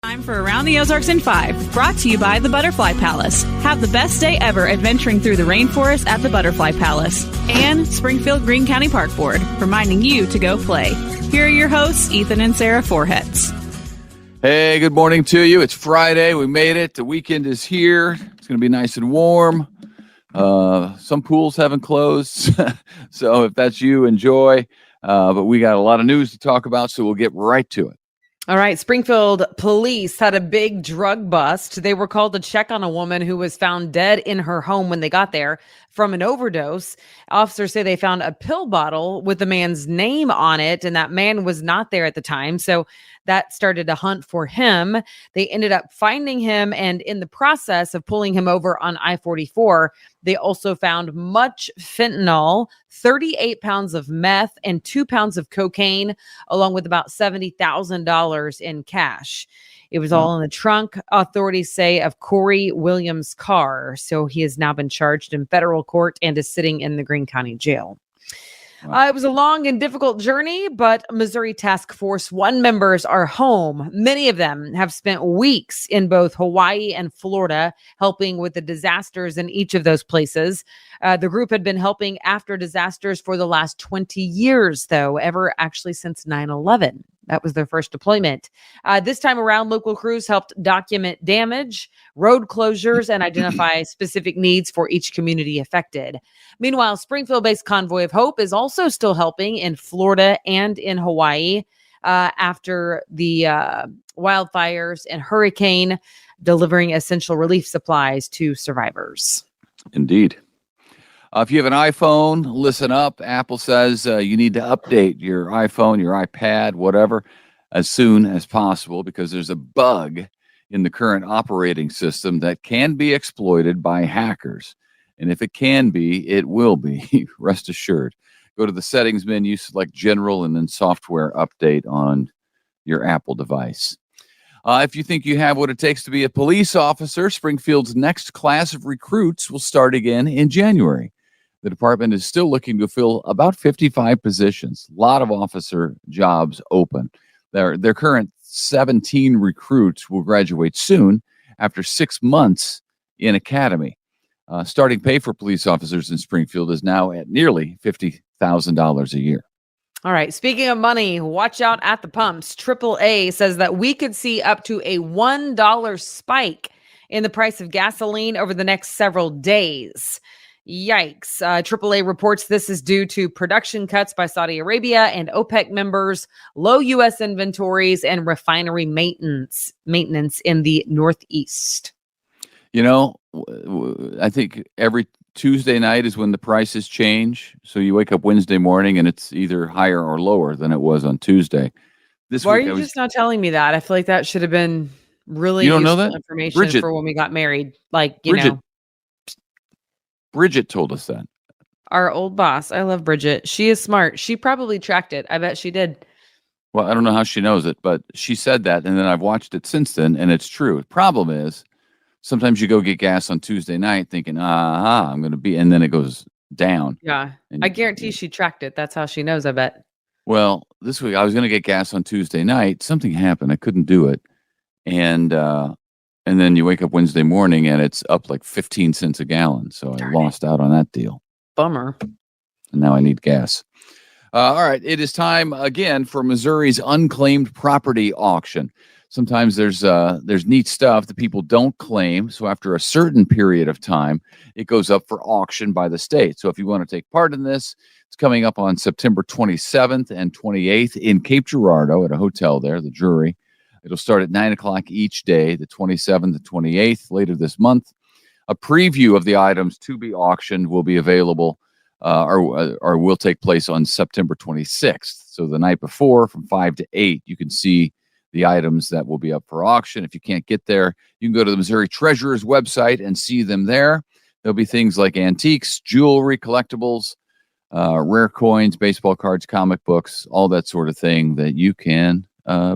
Time for Around the Ozarks in 5, brought to you by the Butterfly Palace. Have the best day ever adventuring through the rainforest at the Butterfly Palace. And Springfield Greene County Park Board, reminding you to go play. Here are your hosts, Ethan and Sarah Forhetz. Hey, good morning to you. It's Friday. We made it. The weekend is here. It's going to be nice and warm. Some pools haven't closed, so if that's you, enjoy. But we got a lot of news to talk about, so we'll get right to it. All right. Springfield police had a big drug bust. They were called to check on a woman who was found dead in her home when they got there from an overdose. Officers say they found a pill bottle with the man's name on it, and that man was not there at the time. So that started a hunt for him. They ended up finding him, and in the process of pulling him over on I-44, they also found much fentanyl, 38 pounds of meth, and 2 pounds of cocaine, along with about $70,000 in cash. It was all in the trunk, authorities say, of Corey Williams' car. So he has now been charged in federal court and is sitting in the Greene County Jail. It was a long and difficult journey, but Missouri Task Force 1 members are home. Many of them have spent weeks in both Hawaii and Florida helping with the disasters in each of those places. The group had been helping after disasters for the last 20 years, though, ever actually since 9/11. That was their first deployment. This time around, local crews helped document damage, road closures, and identify specific needs for each community affected. Meanwhile, Springfield-based Convoy of Hope is also still helping in Florida and in Hawaii after the wildfires and hurricane, delivering essential relief supplies to survivors. Indeed. If you have an iPhone, listen up. Apple says you need to update your iPhone, your iPad, whatever, as soon as possible because there's a bug in the current operating system that can be exploited by hackers. And if it can be, it will be, rest assured. Go to the settings menu, select General, and then Software Update on your Apple device. If you think you have what it takes to be a police officer, Springfield's next class of recruits will start again in January. The department is still looking to fill about 55 positions. A lot of officer jobs open. Their current 17 recruits will graduate soon after 6 months in academy. Starting pay for police officers in Springfield is now at nearly $50,000 a year. All right. Speaking of money, watch out at the pumps. AAA says that we could see up to a $1 spike in the price of gasoline over the next several days. Yikes. AAA reports this is due to production cuts by Saudi Arabia and OPEC members, low U.S. inventories, and refinery maintenance in the Northeast. You know, I think every Tuesday night is when the prices change. So you wake up Wednesday morning and it's either higher or lower than it was on Tuesday. Why are you just not telling me that? I feel like that should have been really useful information for when we got married. Like, you know. Bridget told us that. Our old boss. I love Bridget. She is smart. She probably tracked it. I bet she did. Well, I don't know how she knows it, but she said that, and then I've watched it since then, and it's true. The problem is sometimes you go get gas on Tuesday night thinking, I'm going to be, and then it goes down. Yeah. I guarantee she tracked it. That's how she knows, I bet. Well, this week I was going to get gas on Tuesday night. Something happened. I couldn't do it. And then you wake up Wednesday morning and it's up like 15 cents a gallon. So I lost out on that deal. Bummer. And now I need gas. All right. It is time again for Missouri's unclaimed property auction. Sometimes there's neat stuff that people don't claim. So after a certain period of time, it goes up for auction by the state. So if you want to take part in this, it's coming up on September 27th and 28th in Cape Girardeau at a hotel there, the Drury. It'll start at 9 o'clock each day, the 27th, the 28th, later this month. A preview of the items to be auctioned will be available or will take place on September 26th. So the night before from 5 to 8, you can see the items that will be up for auction. If you can't get there, you can go to the Missouri Treasurer's website and see them there. There'll be things like antiques, jewelry, collectibles, rare coins, baseball cards, comic books, all that sort of thing that you can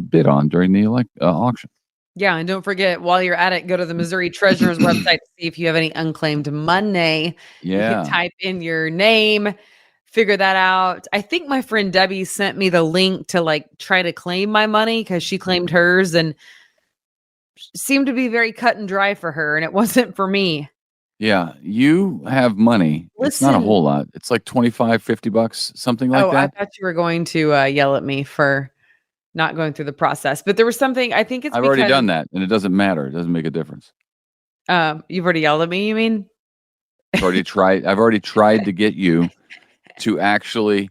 bid on during the auction. Yeah, and don't forget, while you're at it, go to the Missouri Treasurer's website to see if you have any unclaimed money. Yeah. You can type in your name, figure that out. I think my friend Debbie sent me the link to try to claim my money because she claimed hers, and seemed to be very cut and dry for her, and it wasn't for me. Yeah, you have money. It's not a Listen. whole lot. It's like $25-$50, something like I that. thought you were going to yell at me for not going through the process, but there was something. I think it's I've already done that, and it doesn't matter. It doesn't make a difference. You've already yelled at me, you mean? I've already tried to get you to actually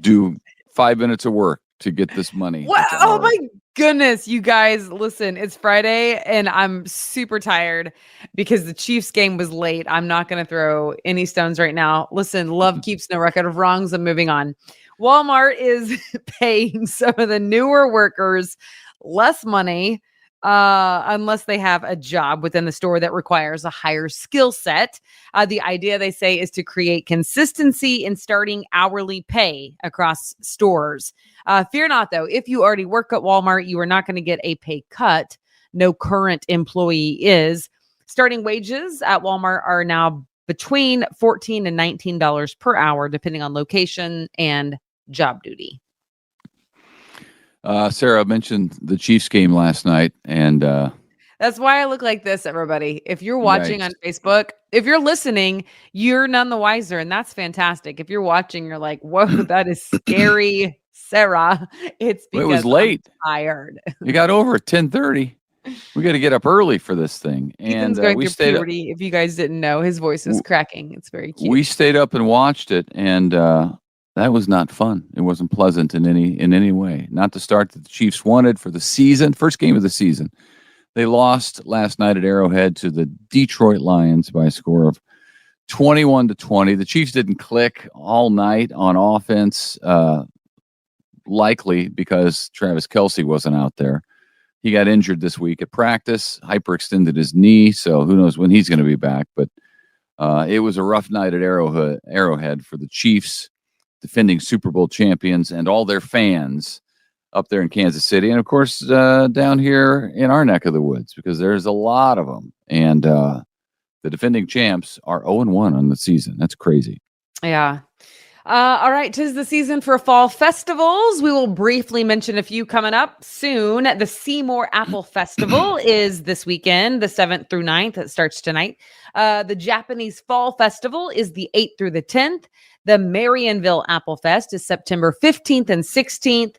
do 5 minutes of work to get this money. What? Oh my goodness, you guys, listen, it's Friday and I'm super tired because the Chiefs game was late. I'm not going to throw any stones right now. Listen, love keeps no record of wrongs. I'm moving on. Walmart is paying some of the newer workers less money unless they have a job within the store that requires a higher skill set. The idea, they say, is to create consistency in starting hourly pay across stores. Fear not, though. If you already work at Walmart, you are not going to get a pay cut. No current employee is. Starting wages at Walmart are now between $14 and $19 per hour, depending on location and job duty. Sarah mentioned the Chiefs game last night, and that's why I look like this, everybody. If you're watching on Facebook, if you're listening, you're none the wiser, and that's fantastic. If you're watching, you're like, whoa, that is scary, Sarah. It's because it was late. I'm tired. You got over at 10:30. We got to get up early for this thing. Ethan's And going we through stayed puberty. If you guys didn't know, his voice is cracking. It's very cute. We stayed up and watched it, and that was not fun. It wasn't pleasant in any way. Not the start that the Chiefs wanted for the season. First game of the season. They lost last night at Arrowhead to the Detroit Lions by a score of 21-20. The Chiefs didn't click all night on offense, likely because Travis Kelce wasn't out there. He got injured this week at practice, hyperextended his knee, so who knows when he's going to be back. But it was a rough night at Arrowhead for the Chiefs, defending Super Bowl champions, and all their fans up there in Kansas City. And, of course, down here in our neck of the woods, because there's a lot of them. And the defending champs are 0-1 on the season. That's crazy. Yeah. All right, 'tis the season for fall festivals. We will briefly mention a few coming up soon. The Seymour Apple Festival is this weekend, the 7th through 9th. It starts tonight. The Japanese Fall Festival is the 8th through the 10th. The Marionville Apple Fest is September 15th and 16th.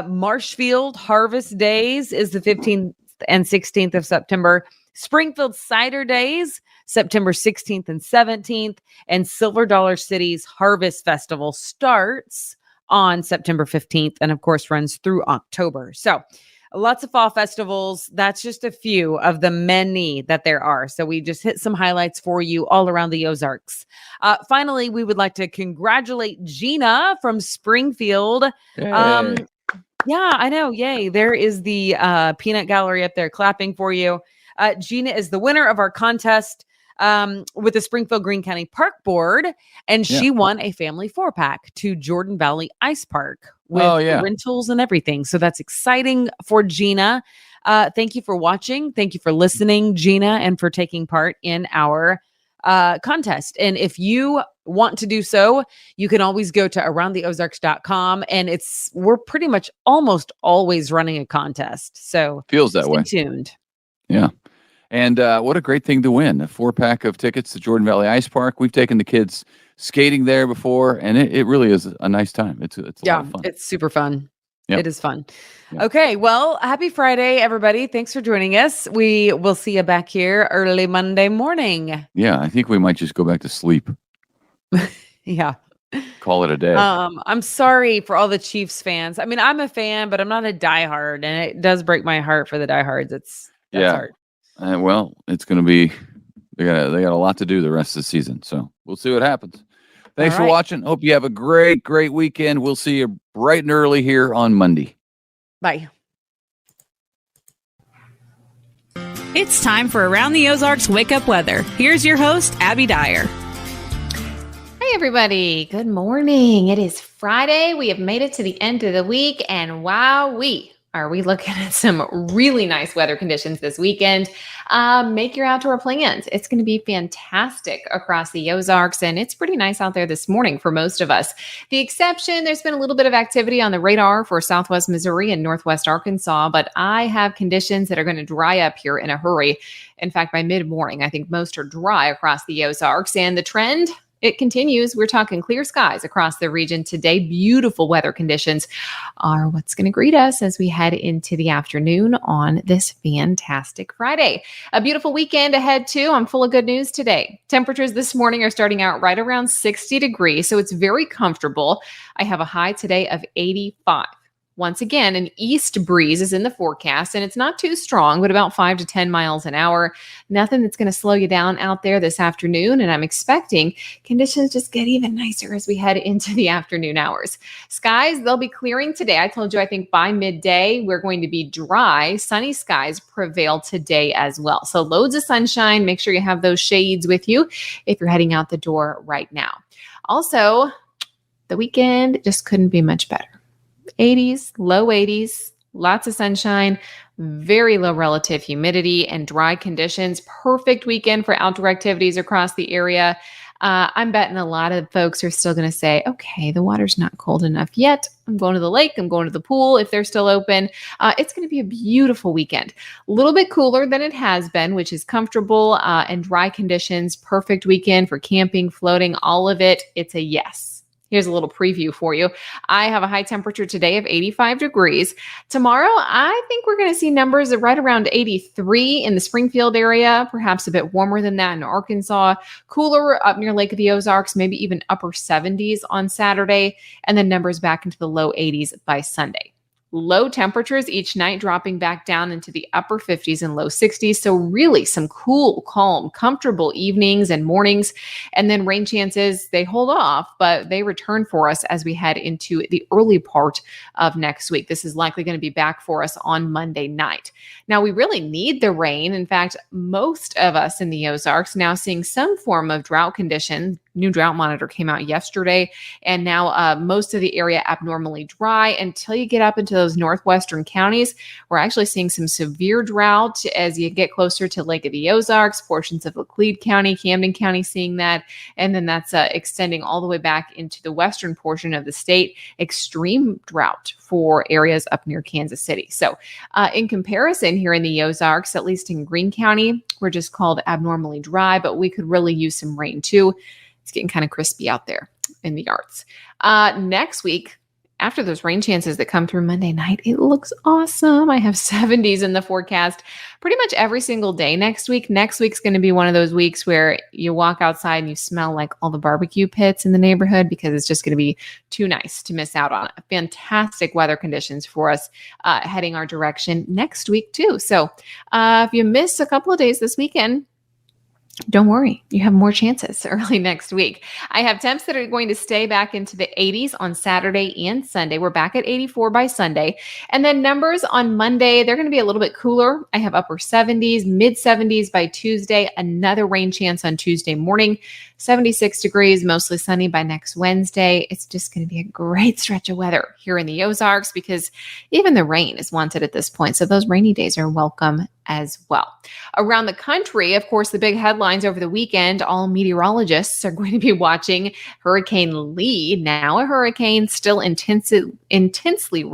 Marshfield Harvest Days is the 15th and 16th of September. Springfield Cider Days, September 16th and 17th, and Silver Dollar City's Harvest Festival starts on September 15th and, of course, runs through October. So lots of fall festivals. That's just a few of the many that there are. So we just hit some highlights for you all around the Ozarks. Finally, we would like to congratulate Gina from Springfield. Yay. Yeah, I know. Yay. There is the peanut gallery up there clapping for you. Gina is the winner of our contest with the Springfield Greene County Park Board, and she won a family 4-pack to Jordan Valley Ice Park with rentals and everything. So that's exciting for Gina. Thank you for watching. Thank you for listening, Gina, and for taking part in our contest. And if you want to do so, you can always go to aroundtheozarks.com, and we're pretty much almost always running a contest. So feels that way. Stay tuned. Yeah. And what a great thing to win, a 4-pack of tickets to Jordan Valley Ice Park. We've taken the kids skating there before, and it really is a nice time. It's a lot of fun. It's super fun. Yep. It is fun. Yep. Okay, well, happy Friday, everybody. Thanks for joining us. We will see you back here early Monday morning. Yeah, I think we might just go back to sleep. Yeah. Call it a day. I'm sorry for all the Chiefs fans. I mean, I'm a fan, but I'm not a diehard, and it does break my heart for the diehards. That's hard. Well, it's going to be they got a lot to do the rest of the season, so we'll see what happens. Thanks for watching. Hope you have a great weekend. We'll see you bright and early here on Monday. Bye. It's time for Around the Ozarks Wake Up Weather. Here's your host, Abby Dyer. Hey, everybody. Good morning. It is Friday. We have made it to the end of the week, and wowee, are we looking at some really nice weather conditions this weekend. Make your outdoor plans. It's going to be fantastic across the Ozarks, and it's pretty nice out there this morning for most of us. The exception, there's been a little bit of activity on the radar for southwest Missouri and northwest Arkansas, but I have conditions that are going to dry up here in a hurry. In fact, by mid-morning, I think most are dry across the Ozarks, and the trend, it continues. We're talking clear skies across the region today. Beautiful weather conditions are what's going to greet us as we head into the afternoon on this fantastic Friday. A beautiful weekend ahead too. I'm full of good news today. Temperatures this morning are starting out right around 60 degrees, so it's very comfortable. I have a high today of 85. Once again, an east breeze is in the forecast, and it's not too strong, but about 5 to 10 miles an hour. Nothing that's going to slow you down out there this afternoon, and I'm expecting conditions just get even nicer as we head into the afternoon hours. Skies, they'll be clearing today. I told you, I think by midday, we're going to be dry. Sunny skies prevail today as well. So loads of sunshine. Make sure you have those shades with you if you're heading out the door right now. Also, the weekend just couldn't be much better. 80s, low 80s, lots of sunshine, very low relative humidity and dry conditions. Perfect weekend for outdoor activities across the area. I'm betting a lot of folks are still going to say, okay, the water's not cold enough yet. I'm going to the lake. I'm going to the pool if they're still open. It's going to be a beautiful weekend. A little bit cooler than it has been, which is comfortable and dry conditions. Perfect weekend for camping, floating, all of it. It's a yes. Here's a little preview for you. I have a high temperature today of 85 degrees. Tomorrow, I think we're going to see numbers of right around 83 in the Springfield area, perhaps a bit warmer than that in Arkansas, cooler up near Lake of the Ozarks, maybe even upper 70s on Saturday, and then numbers back into the low 80s by Sunday. Low temperatures each night dropping back down into the upper 50s and low 60s. So really some cool, calm, comfortable evenings and mornings. And then rain chances, they hold off, but they return for us as we head into the early part of next week. This is likely going to be back for us on Monday night. Now, we really need the rain. In fact, most of us in the Ozarks now seeing some form of drought condition. New drought monitor came out yesterday, and now most of the area abnormally dry until you get up into those northwestern counties. We're actually seeing some severe drought as you get closer to Lake of the Ozarks, portions of Laclede County, Camden County seeing that, and then that's extending all the way back into the western portion of the state. Extreme drought for areas up near Kansas City. So in comparison here in the Ozarks, at least in Greene County, we're just called abnormally dry, but we could really use some rain too. It's getting kind of crispy out there in the yards. Next week, after those rain chances that come through Monday night, it looks awesome. I have 70s in the forecast pretty much every single day next week. Next week's going to be one of those weeks where you walk outside and you smell like all the barbecue pits in the neighborhood because it's just going to be too nice to miss out on. Fantastic weather conditions for us heading our direction next week too. So if you miss a couple of days this weekend, don't worry, you have more chances early next week. I have temps that are going to stay back into the 80s on Saturday and Sunday. We're back at 84 by Sunday. And then numbers on Monday, they're going to be a little bit cooler. I have upper 70s, mid 70s by Tuesday, another rain chance on Tuesday morning, 76 degrees, mostly sunny by next Wednesday. It's just going to be a great stretch of weather here in the Ozarks because even the rain is wanted at this point. So those rainy days are welcome as well. Around the country, of course, the big headlines over the weekend, all meteorologists are going to be watching Hurricane Lee, now a hurricane, still intensely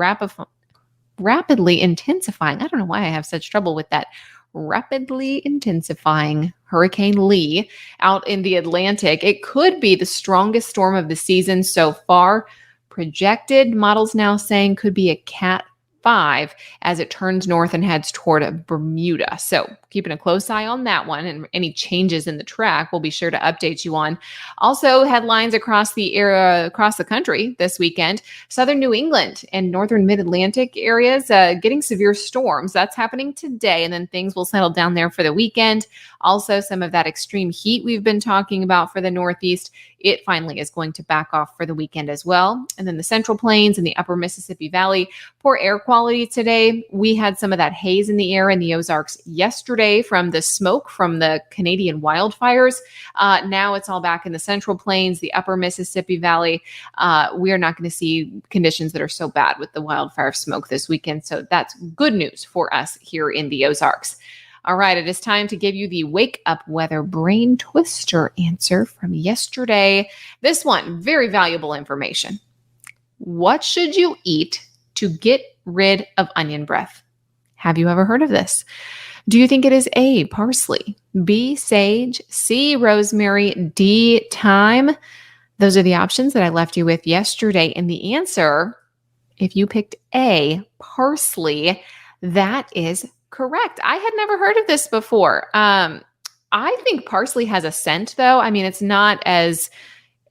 rapidly intensifying. I don't know why I have such trouble with that. Rapidly intensifying Hurricane Lee out in the Atlantic. It could be the strongest storm of the season so far. Projected models now saying could be a Cat 5 as it turns north and heads toward Bermuda. So keeping a close eye on that one, and any changes in the track we'll be sure to update you on. Also, headlines across the country this weekend. Southern New England and northern mid-Atlantic areas getting severe storms. That's happening today, and then things will settle down there for the weekend. Also, some of that extreme heat we've been talking about for the Northeast, it finally is going to back off for the weekend as well. And then the Central Plains and the upper Mississippi Valley, poor air quality quality today. We had some of that haze in the air in the Ozarks yesterday from the smoke from the Canadian wildfires. Now it's all back in the Central Plains, the upper Mississippi Valley. We are not going to see conditions that are so bad with the wildfire smoke this weekend. So that's good news for us here in the Ozarks. All right, it is time to give you the wake up weather brain twister answer from yesterday. This one, very valuable information. What should you eat to get rid of onion breath? Have you ever heard of this? Do you think it is A, parsley, B, sage, C, rosemary, D, thyme? Those are the options that I left you with yesterday. And the answer, if you picked A, parsley, that is correct. I had never heard of this before. I think parsley has a scent, though. I mean, it's not as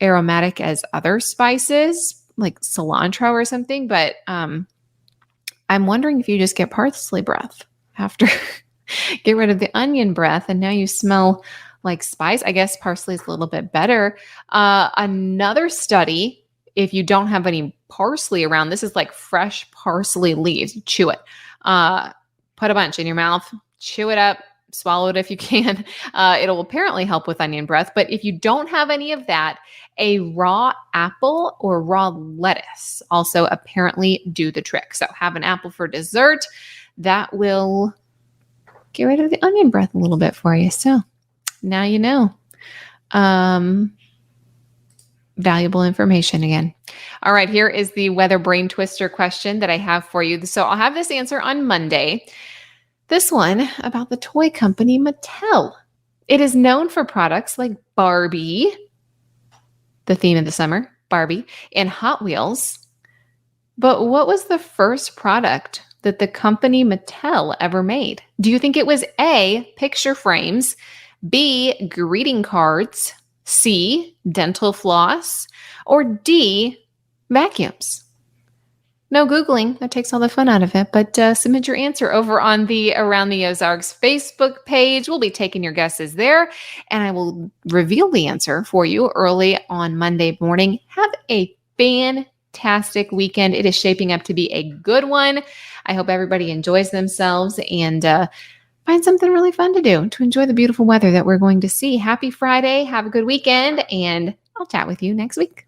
aromatic as other spices, like cilantro or something, but I'm wondering if you just get parsley breath after get rid of the onion breath, and now you smell like spice. I guess parsley is a little bit better. Another study, if you don't have any parsley around, this is like fresh parsley leaves. You chew it. Put a bunch in your mouth, chew it up, swallow it if you can. It'll apparently help with onion breath. But if you don't have any of that, a raw apple or raw lettuce also apparently do the trick. So have an apple for dessert. That will get rid of the onion breath a little bit for you. So now you know. Valuable information again. All right, here is the weather brain twister question that I have for you. So I'll have this answer on Monday. This one about the toy company Mattel. It is known for products like Barbie, the theme of the summer, Barbie, and Hot Wheels. But what was the first product that the company Mattel ever made? Do you think it was A, picture frames, B, greeting cards, C, dental floss, or D, vacuums? No Googling. That takes all the fun out of it. But submit your answer over on the Around the Ozarks Facebook page. We'll be taking your guesses there, and I will reveal the answer for you early on Monday morning. Have a fantastic weekend. It is shaping up to be a good one. I hope everybody enjoys themselves and find something really fun to do to enjoy the beautiful weather that we're going to see. Happy Friday. Have a good weekend, and I'll chat with you next week.